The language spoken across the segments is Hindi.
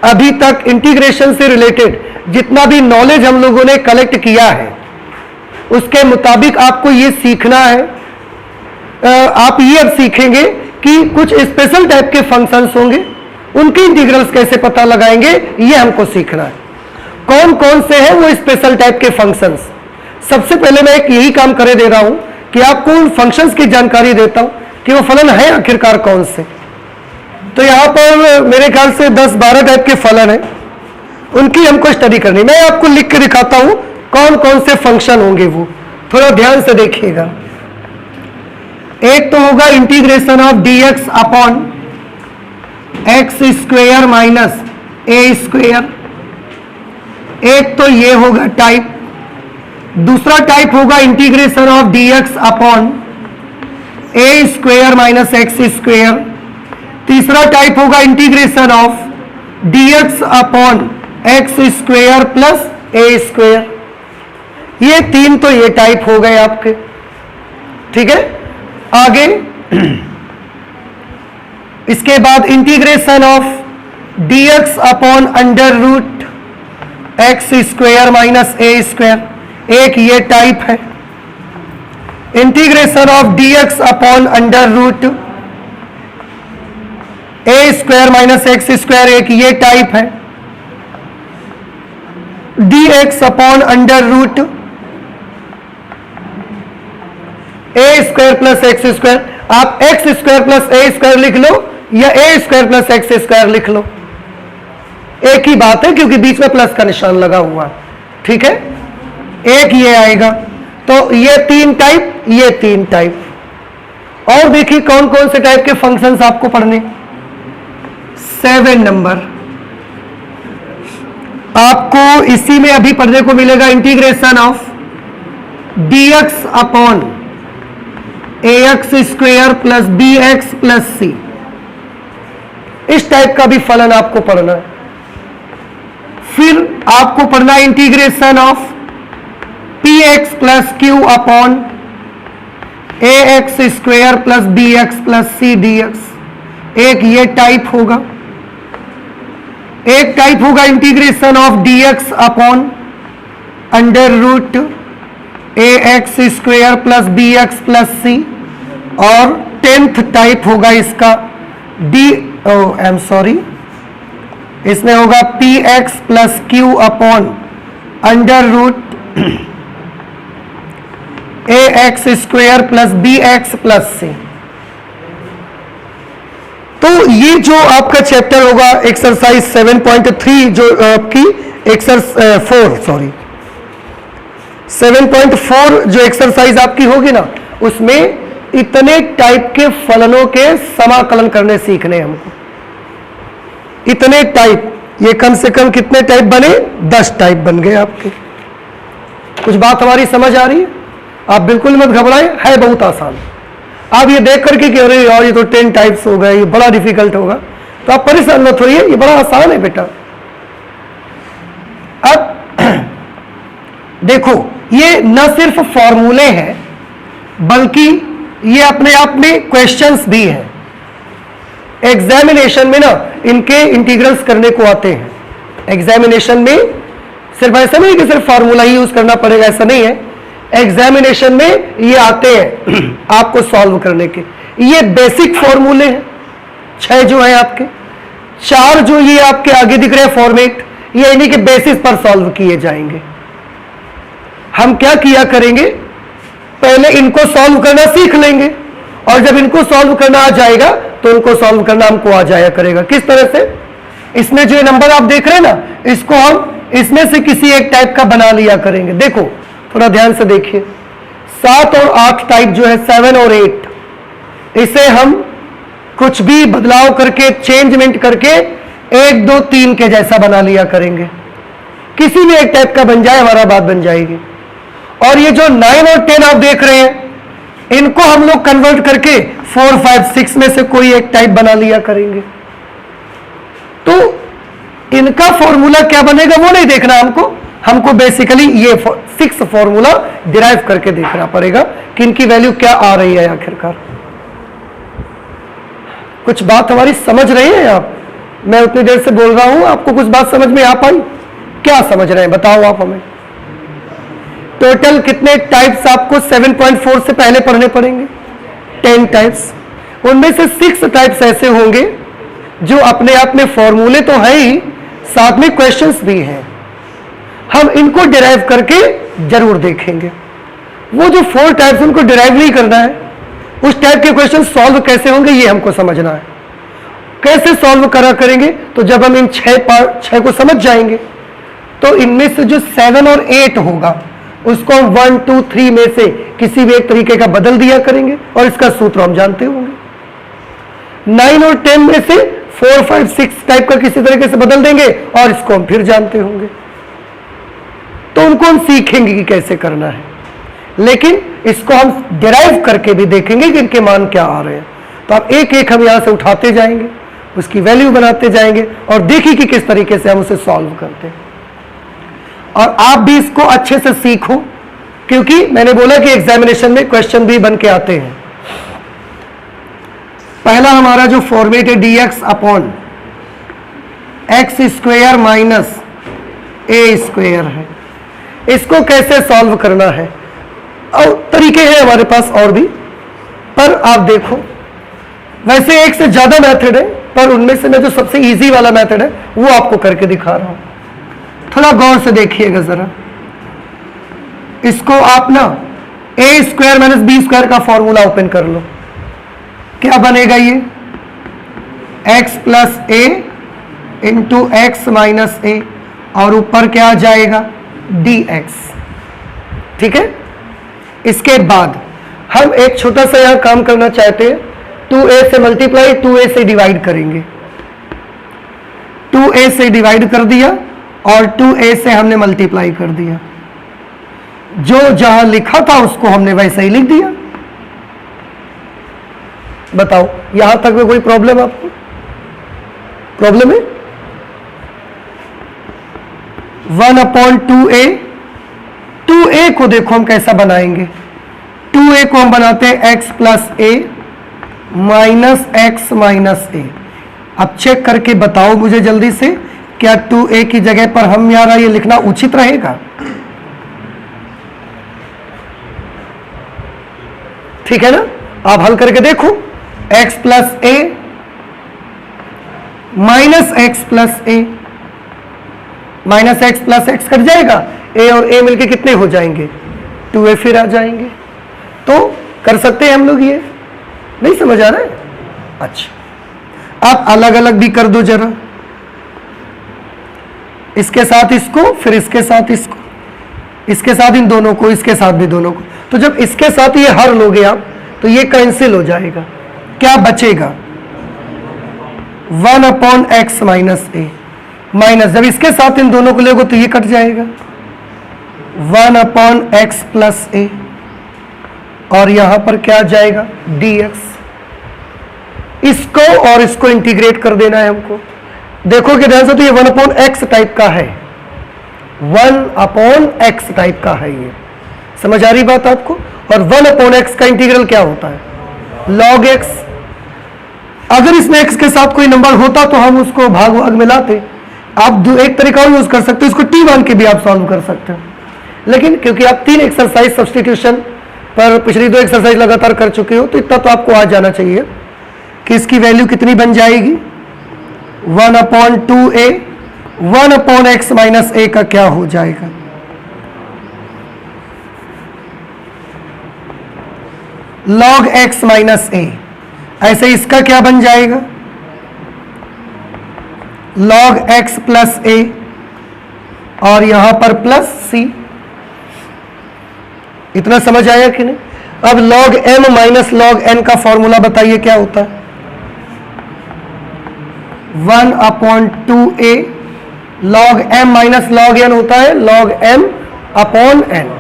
अभी तक इंटीग्रेशन से रिलेटेड जितना भी नॉलेज हम लोगों ने कलेक्ट किया है उसके मुताबिक आपको ये सीखना है। आप ये अब सीखेंगे कि कुछ स्पेशल टाइप के फंक्शंस होंगे, उनके इंटीग्रल्स कैसे पता लगाएंगे, ये हमको सीखना है। कौन कौन से हैं वो स्पेशल टाइप के फंक्शंस। सबसे पहले मैं एक यही काम करे दे रहा हूं कि आपको उन फंक्शंस की जानकारी देता हूं कि वो फलन है आखिरकार कौन से। तो यहां पर मेरे ख्याल से 10-12 टाइप के फलन हैं, उनकी हमको स्टडी करनी। मैं आपको लिख के दिखाता हूं कौन कौन से फंक्शन होंगे, वो थोड़ा ध्यान से देखिएगा। एक तो होगा integration of dx upon x square minus A square, एक तो ये होगा टाइप। दूसरा टाइप होगा integration of dx upon A square minus x square. तीसरा टाइप होगा integration of dx upon x square plus A square. ये तीन तो ये टाइप हो गए आपके, ठीक है। आगे इसके बाद integration of dx upon under root X square minus A square, एक ये टाइप है। Integration of dx upon under root A square minus x square, एक ये टाइप है। dx अपॉन अंडर रूट ए स्क्वायर प्लस एक्स स्क्वायर, आप एक्स स्क्वायर प्लस ए स्क्वायर लिख लो या A square plus x square लिख लो, एक ही बात है क्योंकि बीच में प्लस का निशान लगा हुआ है, ठीक है। एक ये आएगा। तो ये तीन टाइप, ये तीन टाइप। और देखिए कौन कौन से टाइप के फंक्शंस आपको पढ़ने। 7 नंबर आपको इसी में अभी पढ़ने को मिलेगा, integration of dx upon ax square plus bx plus C. इस टाइप का भी फलन आपको पढ़ना है। फिर आपको पढ़ना है integration of px plus q upon ax square plus bx plus c dx, एक ये टाइप होगा। एक टाइप होगा integration of dx upon under root ax square plus bx plus c. और 10th टाइप होगा इसका इसमें होगा px plus q upon under root ax square plus bx plus c. तो ये जो आपका चैप्टर होगा एक्सरसाइज 7.3 जो आपकी 7.4 जो एक्सरसाइज आपकी होगी ना, उसमें इतने टाइप के फलनों के समाकलन करने सीखने हमको। इतने टाइप, ये कम से कम कितने टाइप बने, 10 टाइप बन गए आपके। कुछ बात हमारी समझ आ रही है? आप बिल्कुल मत घबराएं, है बहुत आसान। आप ये देख करके कि अरे यार ये तो 10 टाइप्स हो गए, ये बड़ा डिफिकल्ट होगा, तो आप परेशान मत होइए, ये बड़ा आसान है बेटा। अब देखो, ये न सिर्फ फॉर्मूले हैं बल्कि ये अपने आप में क्वेश्चंस भी हैं। एग्जामिनेशन में ना इनके इंटीग्रल्स करने को आते हैं। एग्जामिनेशन में सिर्फ ऐसा नहीं कि सिर्फ फॉर्मूला ही यूज करना पड़ेगा, ऐसा नहीं है। एग्जामिनेशन में ये आते हैं आपको सॉल्व करने के। ये बेसिक फॉर्मूले हैं 6 जो है आपके, 4 जो ये आपके आगे दिख रहे हैं फॉर्मेट, ये इन्हीं के बेसिस पर सॉल्व किए जाएंगे। हम क्या किया करेंगे, पहले इनको सॉल्व करना सीख लेंगे और जब इनको सॉल्व करना आ जाएगा तो उनको सॉल्व करना हमको आ जाया करेगा। किस तरह से, इसमें जो नंबर आप देख रहे हैं ना, इसको हम इसमें से किसी एक टाइप का बना लिया करेंगे। देखो थोड़ा ध्यान से देखिए, 7 और 8 टाइप जो है 7 और 8, इसे हम कुछ भी बदलाव करके चेंजमेंट करके 1 2 3 के जैसा बना लिया करेंगे। किसी भी एक टाइप का बन जाए हमारा बात बन जाएगी। और ये जो 9 और 10 आप देख रहे हैं, इनको हम लोग कन्वर्ट करके 4 5 6 में से कोई एक टाइप बना लिया करेंगे। तो इनका फॉर्मूला क्या बनेगा वो नहीं देखना हमको बेसिकली ये 6 फॉर्मूला डिराइव करके देखना पड़ेगा कि इनकी वैल्यू क्या आ रही है आखिरकार। कुछ बात हमारी समझ रही है आप? मैं उतनी देर से बोल रहा हूं, आपको कुछ बात समझ में आ पाई? क्या समझ रहे हैं बताओ आप हमें। टोटल कितने टाइप्स आपको 7.4 से पहले पढ़ने पड़ेंगे? 10 टाइप्स। उनमें से 6 टाइप्स ऐसे होंगे जो अपने आप में फॉर्मूले तो है ही, साथ में क्वेश्चंस भी हैं। हम इनको डिराइव करके जरूर देखेंगे। वो जो 4 टाइप्स उनको डिराइव नहीं करना है, उस टाइप के क्वेश्चन सॉल्व कैसे होंगे ये हमको समझना है। कैसे सॉल्व करा करेंगे? तो जब हम इन 6 को समझ जाएंगे तो इनमें से जो 7 और 8 होगा उसको हम 1, 2, 3 में से किसी भी एक तरीके का बदल दिया करेंगे और इसका सूत्र हम जानते होंगे। 9 और 10 में से 4, 5, 6 टाइप का किसी तरीके से बदल देंगे और इसको हम फिर जानते होंगे। तो उनको हम सीखेंगे कि कैसे करना है, लेकिन इसको हम डिराइव करके भी देखेंगे कि इनके मान क्या आ रहे हैं। तो आप एक एक हम यहां से उठाते जाएंगे, उसकी वैल्यू बनाते जाएंगे और देखिए कि किस तरीके से हम उसे सॉल्व करते हैं। और आप भी इसको अच्छे से सीखो, क्योंकि मैंने बोला कि एग्जामिनेशन में क्वेश्चन भी बन के आते हैं। पहला हमारा जो फॉर्मेट है dx upon x square minus a square है, इसको कैसे सॉल्व करना है। और तरीके हैं हमारे पास और भी, पर आप देखो वैसे एक से ज्यादा मेथड है, पर उनमें से मैं जो सबसे इजी वाला मेथड है वो आपको करके दिखा रहा हूं। थोड़ा गौर से देखिएगा जरा। इसको आप ना ए स्क्वायर माइनस बी स्क्वायर का फॉर्मूला ओपन कर लो। क्या बनेगा ये? एक्स प्लस ए इंटू एक्स माइनस ए, और ऊपर क्या आ जाएगा? dx। ठीक है। इसके बाद हम एक छोटा सा यहां काम करना चाहते हैं। 2a से मल्टीप्लाई 2a से डिवाइड करेंगे। 2a से डिवाइड कर दिया और 2a से हमने मल्टीप्लाई कर दिया। जो जहां लिखा था उसको हमने वैसे ही लिख दिया। बताओ यहां तक में कोई प्रॉब्लम? आपको प्रॉब्लम है? 1/2a। 2a को देखो हम कैसा बनाएंगे। 2a को हम बनाते हैं x plus a minus x minus ए। अब चेक करके बताओ मुझे जल्दी से, क्या 2a की जगह पर हम यार ये लिखना उचित रहेगा? ठीक है ना? आप हल करके देखो। x plus a minus x plus a, minus x plus x cut जाएगा, a और a मिलके कितने हो जाएंगे? 2a फिर आ जाएंगे। तो कर सकते हैं हम लोग। ये नहीं समझ आ रहा है? अच्छा, आप अलग अलग भी कर दो जरा। इसके साथ इसको, फिर इसके साथ इसको, इसके साथ इन दोनों को, इसके साथ भी दोनों को। तो जब इसके साथ ये हर लोगे आप तो ये कैंसिल हो जाएगा। क्या बचेगा? 1/x माइनस ए, माइनस जब इसके साथ इन दोनों को लोगे तो ये कट जाएगा 1/x प्लस ए, और यहां पर क्या जाएगा? dx। इसको और इसको इंटीग्रेट कर देना है हमको। देखो कि ध्यान से, तो ये 1/x टाइप का है, 1/x टाइप का है। ये समझ आ रही बात आपको? और 1/x का इंटीग्रल क्या होता है? log x। अगर इसमें x के साथ कोई नंबर होता तो हम उसको भाग भाग मिलाते। आप एक तरीका और यूज कर सकते हो, इसको t मान के भी आप सॉल्व कर सकते हो। लेकिन क्योंकि आप 3 एक्सरसाइज सब्स्टिट्यूशन पर पिछली 2 एक्सरसाइज लगातार कर चुके हो, तो इतना तो आपको आ जाना चाहिए कि इसकी वैल्यू कितनी बन जाएगी? 1/2a। 1/x माइनस ए का क्या हो जाएगा? log x माइनस ए। ऐसे इसका क्या बन जाएगा? log x प्लस ए, और यहां पर प्लस c। इतना समझ आया कि नहीं? अब log m minus log n का फॉर्मूला बताइए क्या होता है? 1/2a log m minus log n होता है log m अपॉन n।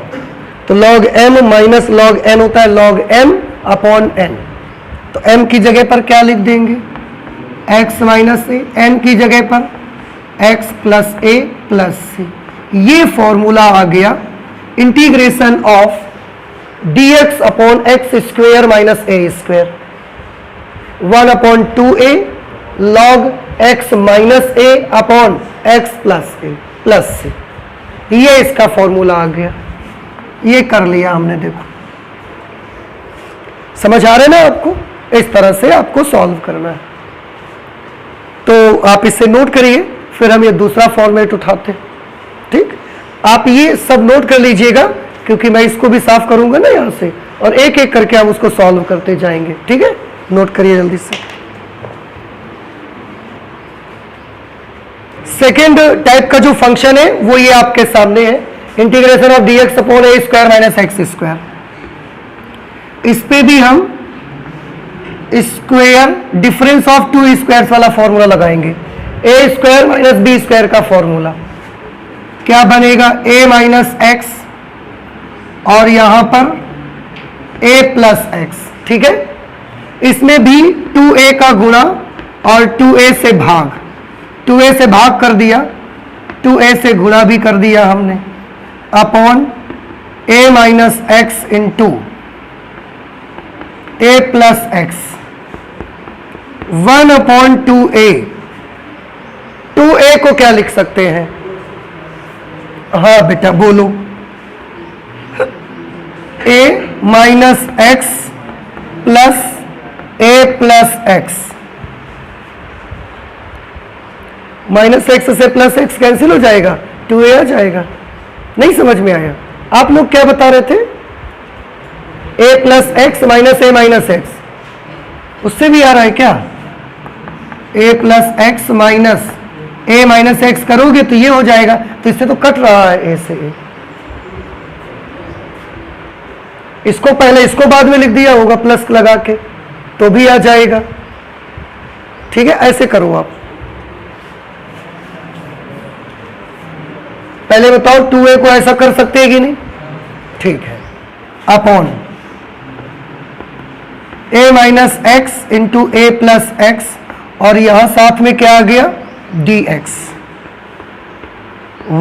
तो log m minus log n होता है log m अपॉन n। तो m की जगह पर क्या लिख देंगे? x माइनस ए, n की जगह पर x plus a plus c. ये फॉर्मूला आ गया integration of dx upon x square minus A square. 1/2a log x minus a upon x plus a plus c, ये इसका फॉर्मूला आ गया। ये कर लिया हमने, देखो समझ आ रहा है ना आपको? इस तरह से आपको सॉल्व करना है। तो आप इसे नोट करिए, फिर हम ये दूसरा फॉर्मेट उठाते हैं। ठीक, आप ये सब नोट कर लीजिएगा, क्योंकि मैं इसको भी साफ करूंगा ना यहां से, और एक एक करके हम उसको सॉल्व करते जाएंगे। ठीक है, नोट करिए जल्दी से। सेकेंड टाइप का जो फंक्शन है वो ये आपके सामने है, integration of dx upon A square minus x square. इस पे भी हम square difference of to squares वाला फॉर्मूला लगाएंगे। ए स्क्वायर माइनस बी स्क्वायर का फॉर्मूला क्या बनेगा? ए माइनस एक्स और यहां पर ए प्लस एक्स। ठीक है, इसमें भी 2a का गुणा और 2a से भाग, 2a से भाग कर दिया, 2a से गुणा भी कर दिया हमने, upon a minus x into a plus x, 1 upon 2a। 2a को क्या लिख सकते हैं? हाँ बेटा बोलो, a minus x plus a plus x. Minus x से प्लस एक्स कैंसिल हो जाएगा, 2a आ जाएगा। नहीं समझ में आया? आप लोग क्या बता रहे थे? a plus x minus A minus x, उससे भी आ रहा है क्या? a plus x minus A minus x करोगे तो ये हो जाएगा, तो इससे तो कट रहा है a से a। इसको पहले इसको बाद में लिख दिया होगा प्लस लगा के, तो भी आ जाएगा। ठीक है, ऐसे करो आप। पहले बताओ 2a को ऐसा कर सकते हैं कि नहीं? ठीक है, upon a minus x into A plus x, और यहां साथ में क्या आ गया? dx।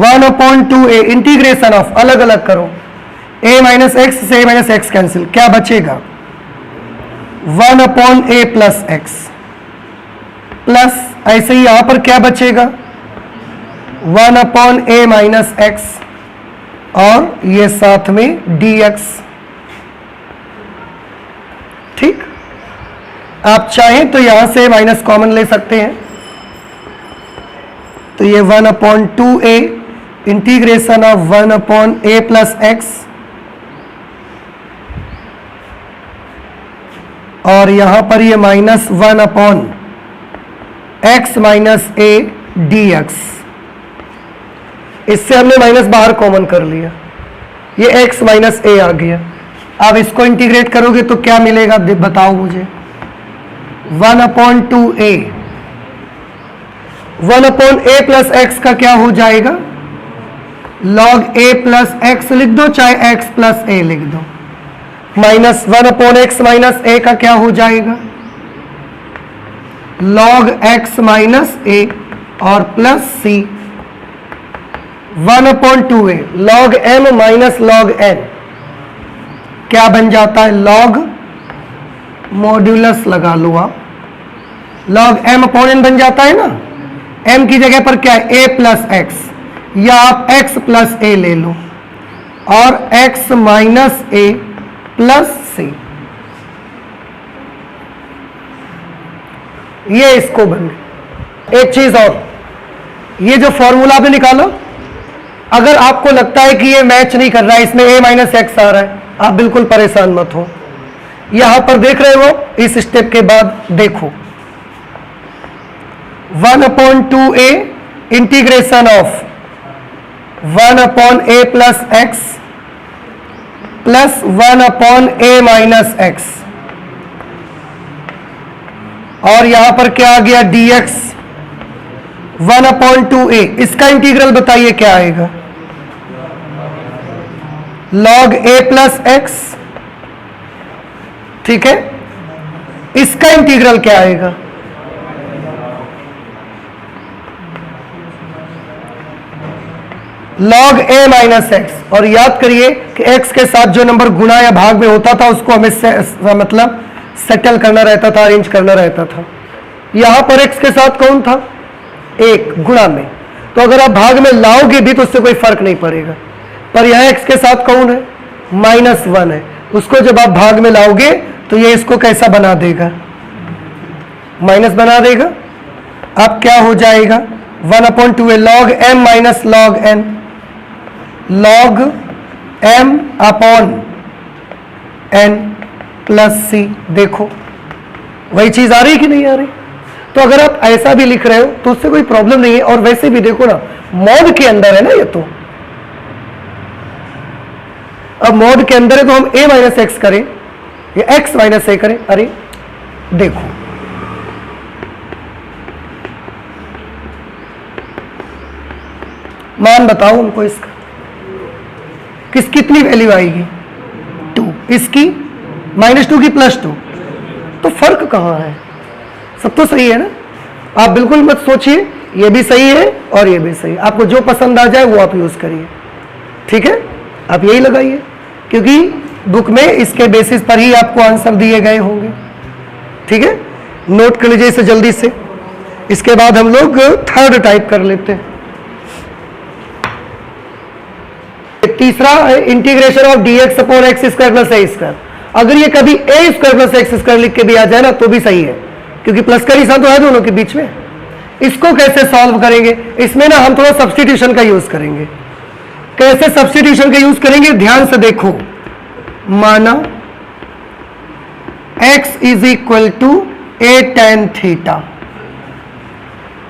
1 upon 2a, integration of, अलग अलग करो, a माइनस एक्स से a माइनस एक्स कैंसिल, क्या बचेगा? 1 upon a plus x, plus ऐसे ही यहां पर क्या बचेगा? 1 अपॉन a माइनस एक्स, और ये साथ में dx। ठीक, आप चाहें तो यहां से माइनस कॉमन ले सकते हैं, तो ये 1 upon 2a integration of 1 upon a plus x, और यहां पर ये minus 1 upon x minus a dx। इससे हमने माइनस बाहर कॉमन कर लिया, ये x माइनस a आ गया। अब इसको इंटीग्रेट करोगे तो क्या मिलेगा बताओ मुझे? 1 upon 2a, 1 upon a plus x का क्या हो जाएगा? log a प्लस एक्स लिख दो, चाहे x प्लस a लिख दो, minus 1 upon x minus a का क्या हो जाएगा? log x माइनस a, और plus c 1 upon 2a, log m minus log n क्या बन जाता है? log मॉड्यूलस लगा लो आप, log m अपॉन n बन जाता है ना। m की जगह पर क्या है? a प्लस एक्स, या आप x प्लस a ले लो, और x minus a plus c, ये इसको बन गया। एक चीज और, ये जो फॉर्मूला आपने निकाला, अगर आपको लगता है कि ये मैच नहीं कर रहा है, इसमें a माइनस एक्स आ रहा है, आप बिल्कुल परेशान मत हो। यहां पर देख रहे हो, इस स्टेप के बाद देखो, 1 upon 2a integration of 1 upon a plus x plus 1 upon a minus x, और यहां पर क्या आ गया? dx। 1 अपॉन 2a, इसका इंटीग्रल बताइए क्या आएगा? log a plus x. ठीक है, इसका इंटीग्रल क्या आएगा? log a minus x. और याद करिए कि x के साथ जो नंबर गुणा या भाग में होता था उसको हमें मतलब सेटल करना रहता था, अरेंज करना रहता था। यहां पर x के साथ कौन था? 1 गुणा में, तो अगर आप भाग में लाओगे भी तो उससे कोई फर्क नहीं पड़ेगा। पर यहां x के साथ कौन है? -1 है। उसको जब आप भाग में लाओगे तो ये इसको कैसा बना देगा? माइनस बना देगा। अब क्या हो जाएगा? 1/2 log m minus log n, log m upon n plus c। देखो वही चीज आ रही कि नहीं आ रही? तो अगर आप ऐसा भी लिख रहे हो तो उससे कोई प्रॉब्लम नहीं है। और वैसे भी देखो ना, मॉड के अंदर है ना ये, तो अब मॉड के अंदर है तो हम a माइनस एक्स करें या x माइनस ए करें। अरे देखो, मान बताओ उनको इसका, कितनी वैल्यू आएगी? 2। इसकी -2 की +2, तो फर्क कहां है? सब तो सही है ना। आप बिल्कुल मत सोचिए ये भी सही है और ये भी सही है, आपको जो पसंद आ जाए वो आप यूज करिए, ठीक है। आप यही लगाइए, क्योंकि बुक में इसके बेसिस पर ही आपको आंसर दिए गए होंगे, ठीक है। नोट कर लीजिए इसे जल्दी से। इसके बाद हम लोग थर्ड टाइप कर लेते हैं। तीसरा है integration of dx upon x square plus A square. अगर ये कभी ए स्क्वायर प्लस एक्स स्क्वायर लिख के भी आ जाए ना तो भी सही है, क्योंकि प्लस का निशान तो है दोनों के बीच में। इसको कैसे सॉल्व करेंगे? इसमें ना हम थोड़ा सब्स्टिट्यूशन का यूज करेंगे। कैसे सब्स्टिट्यूशन का यूज करेंगे? ध्यान से देखो, माना x is equal to a tan theta,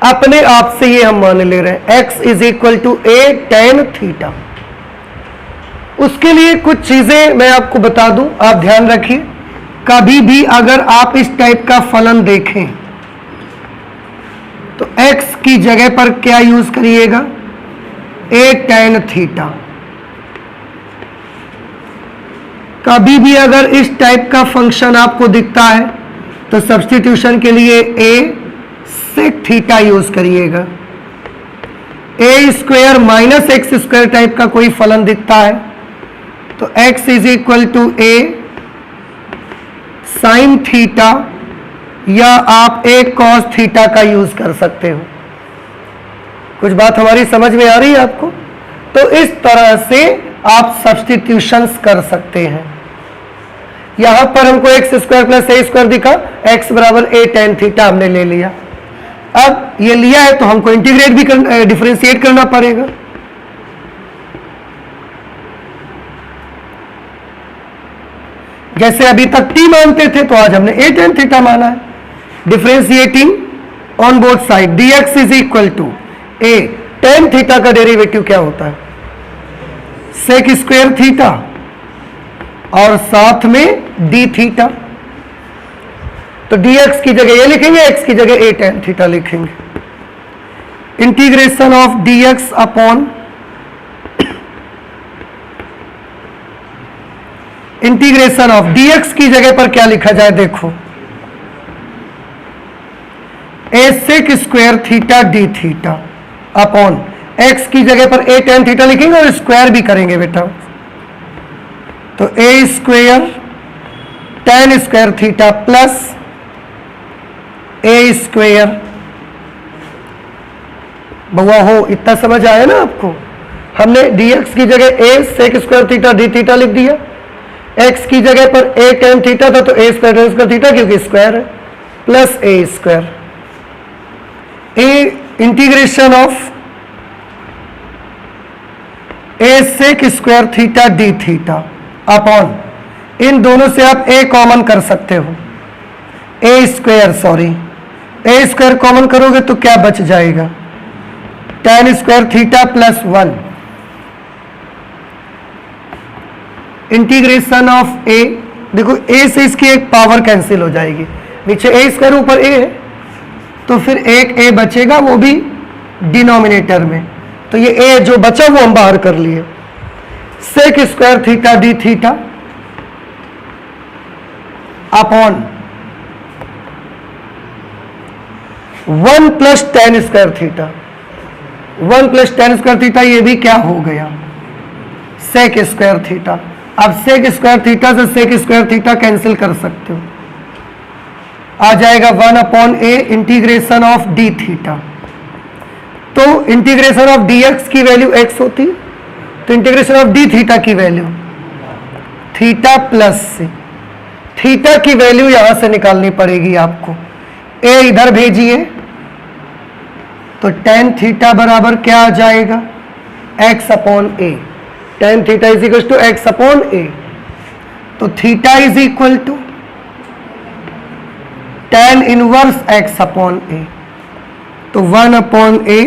अपने आप से ये हम मान ले रहे हैं x is equal to a tan theta. उसके लिए कुछ चीजें मैं आपको बता दूं, आप ध्यान रखिए। कभी भी अगर आप इस टाइप का फलन देखें तो x की जगह पर क्या यूज करिएगा? a tan theta. कभी भी अगर इस टाइप का फंक्शन आपको दिखता है तो सब्स्टिट्यूशन के लिए a sec थीटा यूज करिएगा। a square minus x square type का कोई फलन दिखता है तो x is equal to a sine theta, या आप a कॉस थीटा का यूज कर सकते हो। कुछ बात हमारी समझ में आ रही है आपको? तो इस तरह से आप सब्स्टिट्यूशंस कर सकते हैं। यहां पर हमको एक्स स्क्वायर प्लस ए स्क्वायर दिखा, x बराबर a tan थीटा हमने ले लिया। अब ये लिया है तो हमको इंटीग्रेट भी करना, डिफरेंशिएट करना पड़ेगा। जैसे अभी तक t मानते थे तो आज हमने a tan थीटा माना है। Differentiating on both side, dx is equal to a tan theta का डेरिवेटिव क्या होता है? सेक स्क्वायर थीटा और साथ में d थीटा। तो dx की जगह ये लिखेंगे, x की जगह a tan थीटा लिखेंगे। Integration of dx upon integration of dx की जगह पर क्या लिखा जाए? देखो, a sec square theta d theta upon x की जगह पर a tan थीटा लिखेंगे और स्क्वायर भी करेंगे बेटा। तो a square tan square theta plus a square. बउआ हो, इतना समझ आया ना आपको? हमने dx की जगह a sec square theta d theta लिख दिया, x की जगह पर a tan थीटा था तो a square tan square theta क्योंकि स्क्वायर है, plus a square. a integration of a sec square theta d theta upon, इन दोनों से आप a कॉमन कर सकते हो, a square, sorry a square common करोगे तो क्या बच जाएगा? tan square theta plus 1। Integration of a, देखो a से इसकी एक पावर कैंसिल हो जाएगी, नीचे a स्क्वायर ऊपर a है तो फिर एक a बचेगा, वो भी डिनोमिनेटर में। तो ये a जो बचा वो हम बाहर कर लिए। Sec square theta d theta upon 1 plus tan square theta. 1 plus tan square theta, ये भी क्या हो गया? Sec square theta. अब सेक स्क्वायर थीटा से सेक स्क्वायर थीटा कैंसिल कर सकते हो, आ जाएगा 1/a integration of D theta. तो इंटीग्रेशन ऑफ डी एक्स की वैल्यू x होती, तो इंटीग्रेशन ऑफ डी थीटा की वैल्यू थीटा प्लस सी। थीटा की वैल्यू यहां से निकालनी पड़ेगी आपको। a इधर भेजिए तो tan थीटा बराबर क्या आ जाएगा, x/a। tan theta is equal to x/a। तो theta is equal to tan inverse x/a। तो 1/a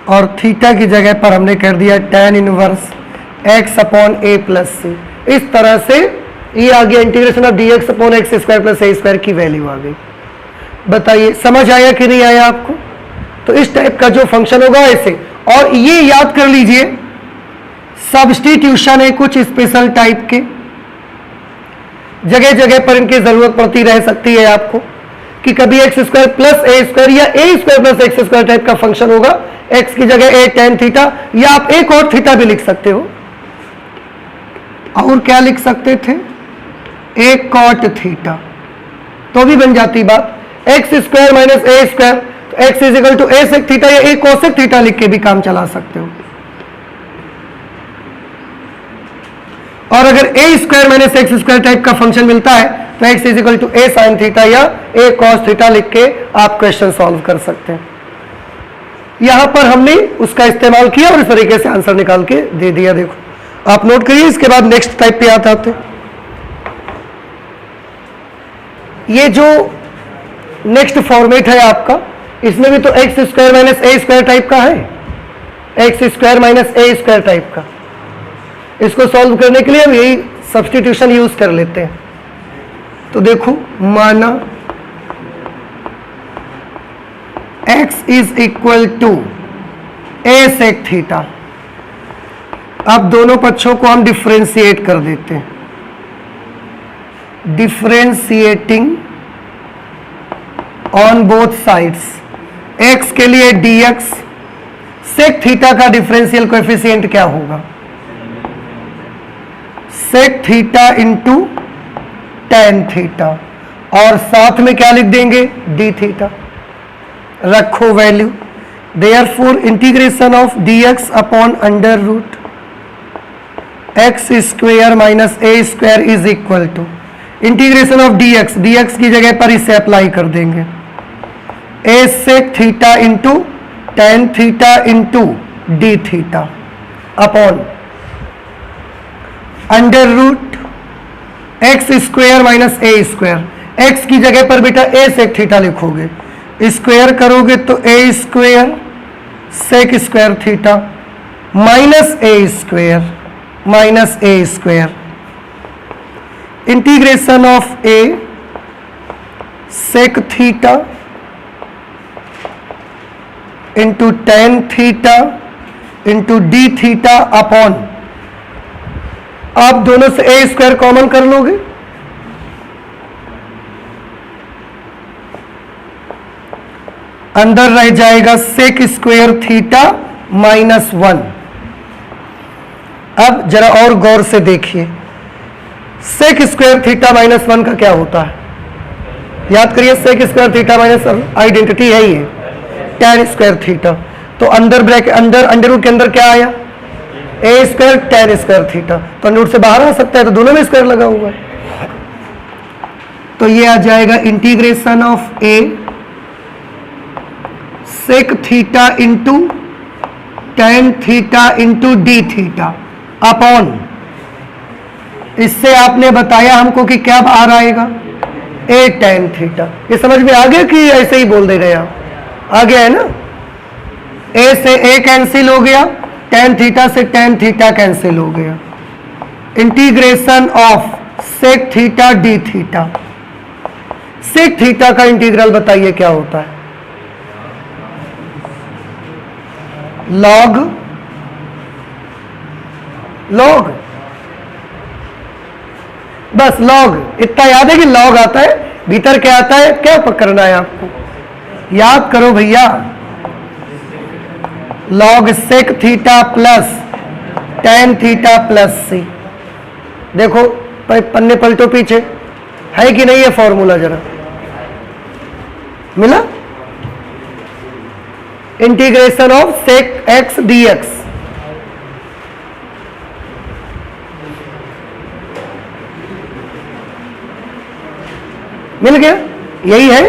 और थीटा की जगह पर हमने कर दिया tan inverse x/a plus C. इस तरह से ये आ गया integration of dx/x² plus a² की वैल्यू आ गई। बताइए समझ आया कि नहीं आया आपको? तो इस टाइप का जो फंक्शन होगा ऐसे। और ये याद कर लीजिए सब्स्टिट्यूशन है कुछ स्पेशल टाइप के, जगह जगह पर इनकी जरूरत पड़ती रह सकती है आपको कि कभी x² प्लस a² या a² प्लस x² टाइप का फंक्शन होगा, x की जगह a tan थीटा, या आप एक और थीटा भी लिख सकते हो। और क्या लिख सकते थे, a cot थीटा, तो भी बन जाती बात x² माइनस a²। तो x is equal to a sec theta या a cosec थीटा लिख के भी काम चला सकते हो। और अगर a² माइनस x² टाइप का फंक्शन मिलता है तो x is equal to a sin theta या a cos थीटा लिख के आप क्वेश्चन सॉल्व कर सकते हैं। यहां पर हमने उसका इस्तेमाल किया और इस तरीके से आंसर निकाल के दे दिया। देखो आप नोट करिए, इसके बाद नेक्स्ट टाइप पे आते। ये जो नेक्स्ट फॉर्मेट है आपका, इसमें भी तो x² माइनस a² टाइप का है, x² माइनस a² टाइप का। इसको सॉल्व करने के लिए हम यही सब्स्टिट्यूशन यूज कर लेते हैं। तो देखो माना x is equal to a sec theta. अब दोनों पक्षों को हम डिफरेंशिएट कर देते हैं। Differentiating on both sides, x के लिए dx sec थीटा का डिफरेंशियल कोएफिशिएंट क्या होगा, sec theta into tan theta, और साथ में क्या लिख देंगे d थीटा। रखो value, therefore integration of dx upon under root x² minus a² is equal to integration of dx की जगह पर इसे अप्लाई कर देंगे a sec theta into tan theta into d theta upon under root x² minus a²। x की जगह पर बेटा a sec थीटा लिखोगे, स्क्वायर करोगे तो a² sec² theta minus a² integration of a sec theta into tan theta into d theta upon, आप दोनों से a² कॉमन कर लोगे, अंदर रह जाएगा sec² थीटा माइनस 1। अब जरा और गौर से देखिए sec² थीटा माइनस 1 का क्या होता है, याद करिए sec² थीटा माइनस आइडेंटिटी है ये tan² थीटा। तो अंदर ब्रैकेट अंडर रूट के अंदर क्या आया a² tan² थीटा, तो अंडर रूट से बाहर आ सकता है, तो दोनों में स्क्वायर लगा हुआ है। तो ये आ जाएगा integration of a sec theta into tan theta into d theta upon, इससे आपने बताया हमको कि क्या बाहर आएगा a tan थीटा। ये समझ में आ गया कि ऐसे ही बोल दे रहे आप, आ गया है ना। a से a कैंसिल हो गया, tan थीटा से tan थीटा कैंसिल हो गया, integration of sec theta d theta. sec theta का इंटीग्रल बताइए क्या होता है, log बस log इतना याद है कि log आता है, भीतर क्या आता है, क्या पकड़ना है आपको, याद करो भैया। log sec theta plus tan theta plus c। देखो पन्ने पलटो पीछे, है कि नहीं है फॉर्मूला, जरा मिला? Integration of sec x d x, मिल गया, यही है।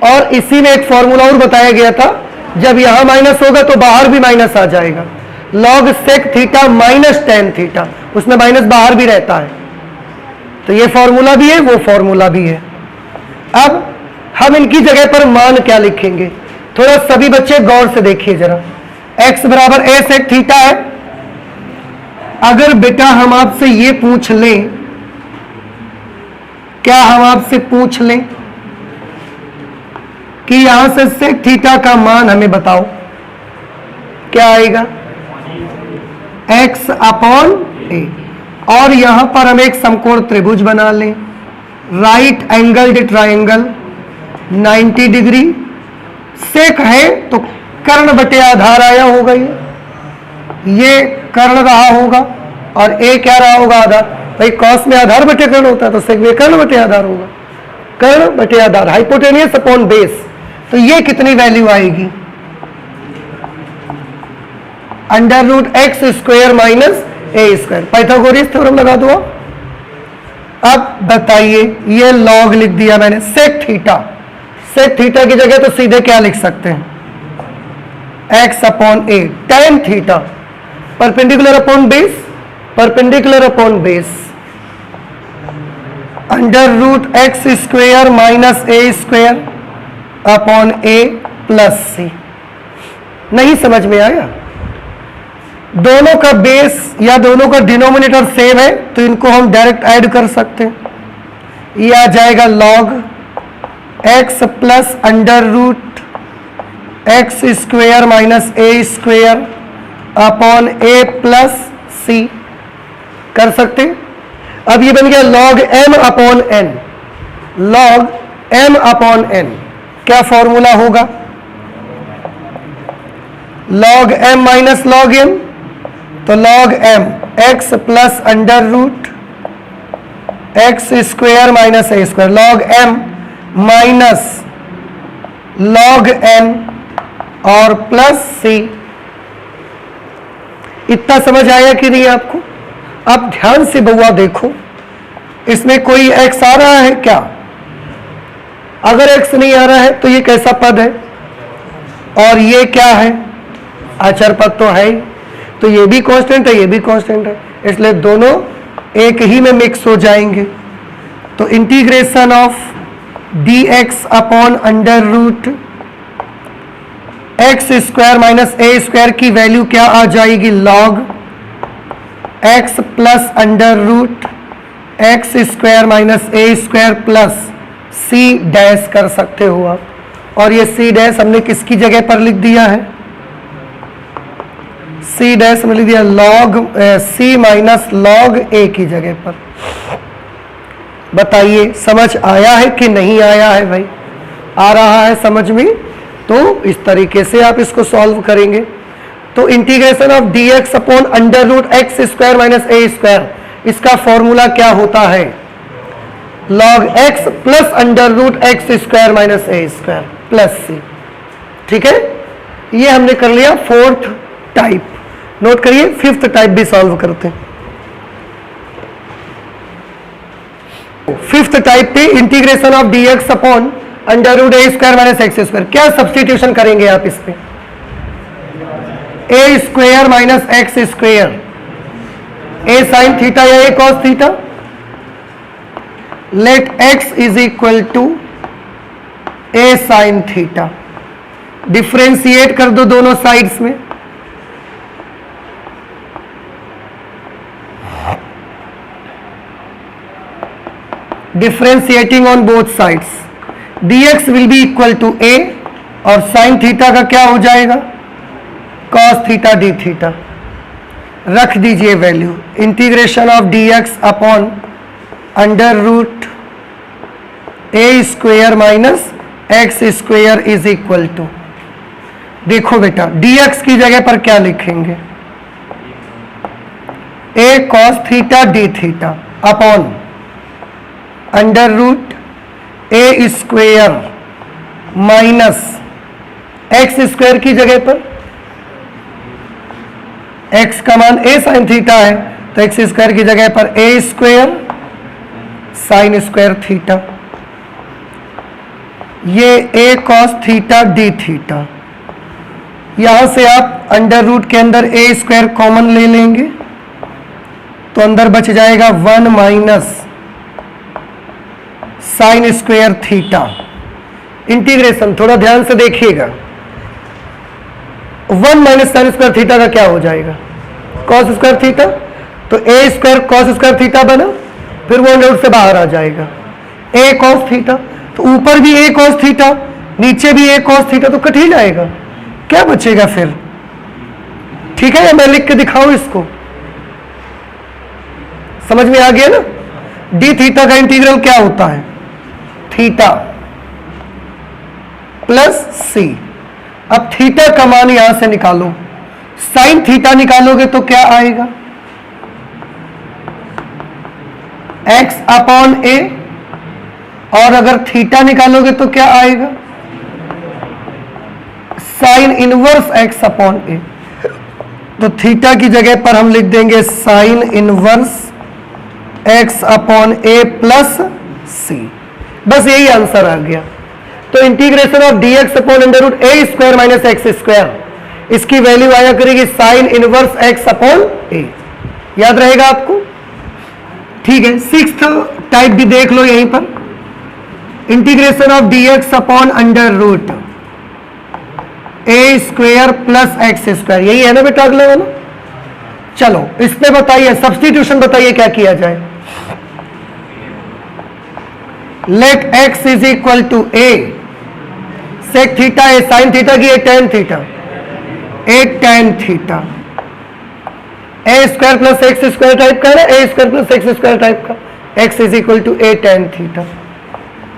और इसी में एक फॉर्मूला और बताया गया था, जब यहां माइनस होगा तो बाहर भी माइनस आ जाएगा, log sec theta minus tan theta, उसमें माइनस बाहर भी रहता है। तो ये फॉर्मूला भी है, वो फॉर्मूला भी है। अब हम इनकी जगह पर मान क्या लिखेंगे, थोड़ा सभी बच्चे गौर से देखिए जरा। x बराबर a सेक थीटा है। अगर बेटा हम आपसे ये पूछ लें, क्या हम आपसे पूछ लें कि यहां से सेक थीटा का मान हमें बताओ, क्या आएगा? x upon a। और यहां पर हम एक समकोण त्रिभुज बना लें, राइट एंगल्ड ट्रायंगल 90 डिग्री। सेक है तो कर्ण बटे आधार आया होगा, ये कर्ण रहा होगा और a क्या रहा होगा? आधार। भाई कॉस में आधार बटे कर्ण होता है, तो सेक में कर्ण बटे आधार होगा, कर्ण बटे आधार, हाइपोटेनियस अपॉन बेस। तो ये कितनी वैल्यू आएगी? Under root x square minus a square. Pythagoras theorem लगा दो। अब बताइए, ये लॉग लिख दिया मैंने, सेक थीटा, सेक थीटा की जगह तो सीधे क्या लिख सकते हैं? X upon a, tan theta, perpendicular upon base, perpendicular upon base, under root x square minus a square upon A plus c. नहीं समझ में आया? दोनों का बेस या दोनों का डिनोमिनेटर सेम है, तो इनको हम डायरेक्ट ऐड कर सकते हैं। ये आ जाएगा log x plus under root x square minus a square upon A plus c, कर सकते हैं। अब ये बन गया log m upon n, log m upon n. क्या फॉर्मूला होगा? Log m minus log m, तो log m x plus under root x square minus a square, log m minus log n और प्लस सी। इतना समझ आया कि नहीं आपको? अब ध्यान से बउआ देखो, इसमें कोई एक्स आ रहा है क्या? अगर एक्स नहीं आ रहा है तो ये कैसा पद है? और ये क्या है? अचर पद तो है ही, तो ये भी कांस्टेंट है, ये भी कांस्टेंट है, इसलिए दोनों एक ही में मिक्स हो जाएंगे। तो integration of D x upon under root x square minus a square की वैल्यू क्या आ जाएगी? Log x plus under root x square minus a square plus c dash कर सकते हो आप। और ये सी डैश हमने किसकी जगह पर लिख दिया है? सी डैश में लिख दिया लॉग सी माइनस लॉग ए की जगह पर। बताइए समझ आया है कि नहीं आया है? भाई आ रहा है समझ में? तो इस तरीके से आप इसको सॉल्व करेंगे। तो integration of D x upon under root x square minus a square, इसका फॉर्मूला क्या होता है? Log x plus under root x square minus a square plus c. ठीक है, ये हमने कर लिया फोर्थ टाइप। नोट करिए, फिफ्थ टाइप भी सॉल्व करते हैं। फिफ्थ टाइप पे integration of D x upon under root A square minus x square. क्या सब्सटीट्यूशन करेंगे आप इस पे? ए square minus x square, a sine theta या a cos theta. Let x is equal to a sine theta. Differentiate कर दो दोनों साइड्स में। Differentiating on both sides, dx will be equal to a और साइन थीटा का क्या हो जाएगा? cos theta D theta. रख दीजिए value. Integration of dx upon under root A square minus x square is equal to, देखो बेटा dx की जगह पर क्या लिखेंगे? a cos theta D theta upon under root A square minus x square की जगह पर x का मान a साइन थीटा है, तो एक्स स्क्वायर की जगह पर a square sine square theta, ये a cos theta D theta. यहां से आप अंडर रूट के अंदर a स्क्वायर कॉमन ले लेंगे तो अंदर बच जाएगा 1 minus sine square theta. Integration थोड़ा ध्यान से देखिएगा, 1 माइनस साइन स्क्वायर थीटा का क्या हो जाएगा, कॉस स्क्वायर थीटा, तो a square cos square theta बना, फिर वो अंडर रूट से बाहर आ जाएगा a कॉस थीटा, तो ऊपर भी a कॉस थीटा, नीचे भी a कॉस थीटा, तो कट ही जाएगा, क्या बचेगा फिर। ठीक है, मैं लिख के दिखाऊं इसको, समझ में आ गया ना। डी थीटा का इंटीग्रल क्या होता है, थीटा प्लस सी। अब थीटा का मान यहां से निकालो, साइन थीटा निकालोगे तो क्या आएगा, x अपॉन ए, और अगर थीटा निकालोगे तो क्या आएगा, sine inverse x upon A. तो थीटा की जगह पर हम लिख देंगे साइन इनवर्स x अपॉन ए प्लस सी, बस यही आंसर आ गया। तो integration of D x upon under root A square minus x square, इसकी वैल्यू आया करेगी sine inverse X upon A, याद रहेगा आपको। ठीक है, सिक्स्थ टाइप भी देख लो यहीं पर, integration of D x upon under root A square plus x square, यही है ना बेटा अगले वाला। चलो इसमें बताइए, सब्स्टिट्यूशन बताइए क्या किया जाए। Let x is equal to a, sec theta a sine theta की, a tan theta, a tan theta, a square plus x square type का है, a square plus x square type का, x is equal to A tan theta.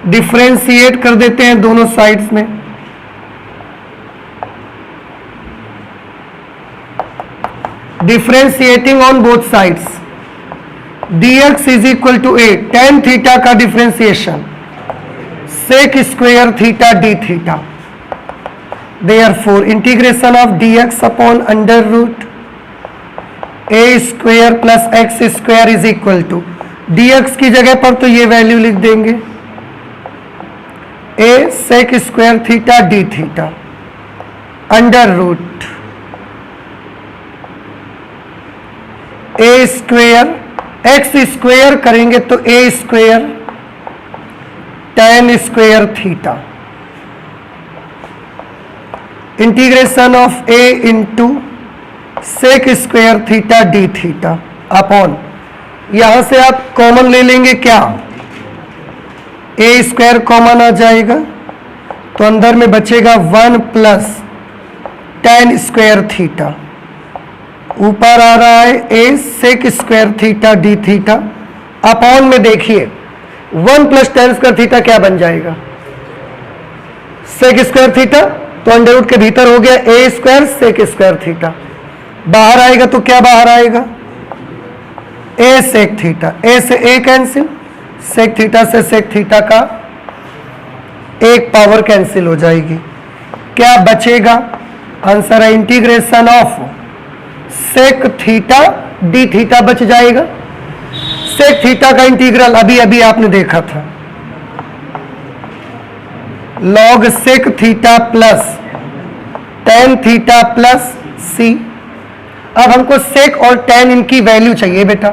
Differentiate कर देते हैं दोनों साइड्स में, differentiating on both sides, dx is equal to A, tan theta का differentiation sec square theta D theta, therefore integration of dx upon under root A square plus x square is equal to, dx की जगह पर तो ये वैल्यू लिख देंगे a sec square theta D theta under root A square, x square करेंगे तो a square tan square theta, integration of a into sec square theta D theta upon, यहां से आप कॉमन ले लेंगे क्या, ए स्क्वायर कॉमन आ जाएगा तो अंदर में बचेगा 1 प्लस टेन स्क्वायर थीटा, ऊपर आ रहा है a sec square theta D theta, upon में देखिए 1 प्लस टेन स्क्वायर थीटा क्या बन जाएगा, सेक स्क्वायर थीटा, तो अंडर रूट के भीतर हो गया ए स्क्वायर सेक स्क्वायर थीटा, बाहर आएगा तो क्या बाहर आएगा, ए सेक थीटा, ए से ए कैंसिल, सेक थीटा से सेक थीटा का एक पावर कैंसिल हो जाएगी, क्या बचेगा, आंसर है integration of sec theta D theta बच जाएगा। सेक थीटा का इंटीग्रल अभी अभी आपने देखा था, log sec theta plus tan theta plus c. अब हमको सेक और टेन इनकी वैल्यू चाहिए बेटा,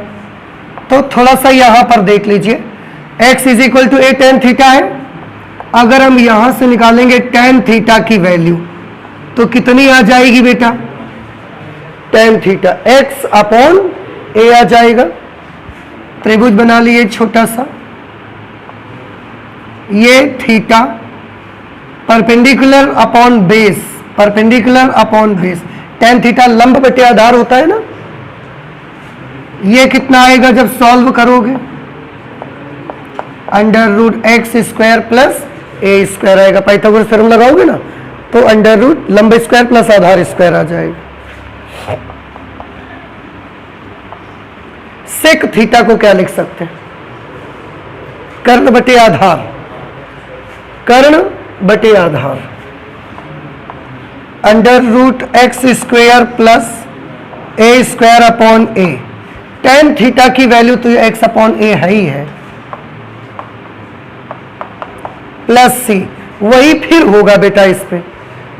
तो थोड़ा सा यहां पर देख लीजिए, x is equal to A tan theta है, अगर हम यहां से निकालेंगे टेन थीटा की वैल्यू तो कितनी आ जाएगी बेटा, टेन थीटा x अपॉन ए आ जाएगा। त्रिभुज बना लिए छोटा सा, ये theta perpendicular upon base, perpendicular upon base, tan theta लंब बटे आधार होता है ना, ये कितना आएगा जब सॉल्व करोगे, under root x square plus ए स्क्वायर आएगा, पाइथागोरस थ्योरम लगाओगे ना तो अंडर रूट लंब स्क्वायर प्लस आधार स्क्वायर आ जाएगा। सेक थीटा को क्या लिख सकते हैं, कर्ण बटे आधार, कर्ण बटे आधार under root x square plus A square upon a. Tan theta की वैल्यू तो एक्स अपॉन ए है ही है, प्लस सी, वही फिर होगा बेटा इस पे,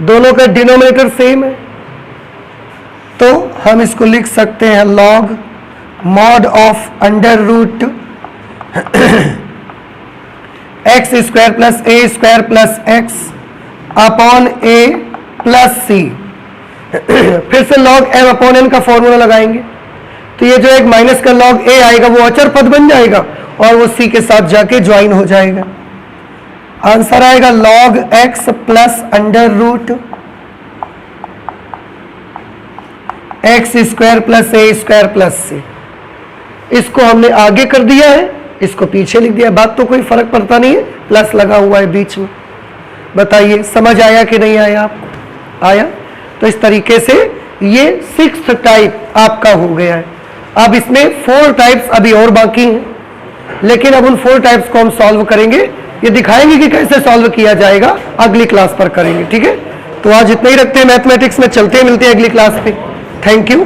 दोनों का डिनोमिनेटर सेम है, तो हम इसको लिख सकते हैं log mod of under root x square plus A square plus x upon A plus c. फिर से लॉग एम अपॉन एन का फॉर्मूला लगाएंगे, तो ये जो एक माइनस का लॉग ए आएगा वो अचर पद बन जाएगा और वो सी के साथ जाके ज्वाइन हो जाएगा। आंसर आएगा log x plus under root x square plus ए स्क्वायर प्लस सी। इसको हमने आगे कर दिया है, इसको पीछे लिख दिया, बात तो कोई फर्क पड़ता नहीं है, प्लस लगा हुआ है बीच में। बताइए समझ आया कि नहीं आया आपको? आया? तो इस तरीके से ये 6th टाइप आपका हो गया है। अब इसमें 4 टाइप्स अभी और बाकी हैं, लेकिन अब उन 4 टाइप्स को हम सॉल्व करेंगे, ये दिखाएंगे कि कैसे सॉल्व किया जाएगा, अगली क्लास पर करेंगे। ठीक है, तो आज इतना ही रखते हैं मैथमेटिक्स में, चलते मिलते हैं अगली क्लास पे। Thank you.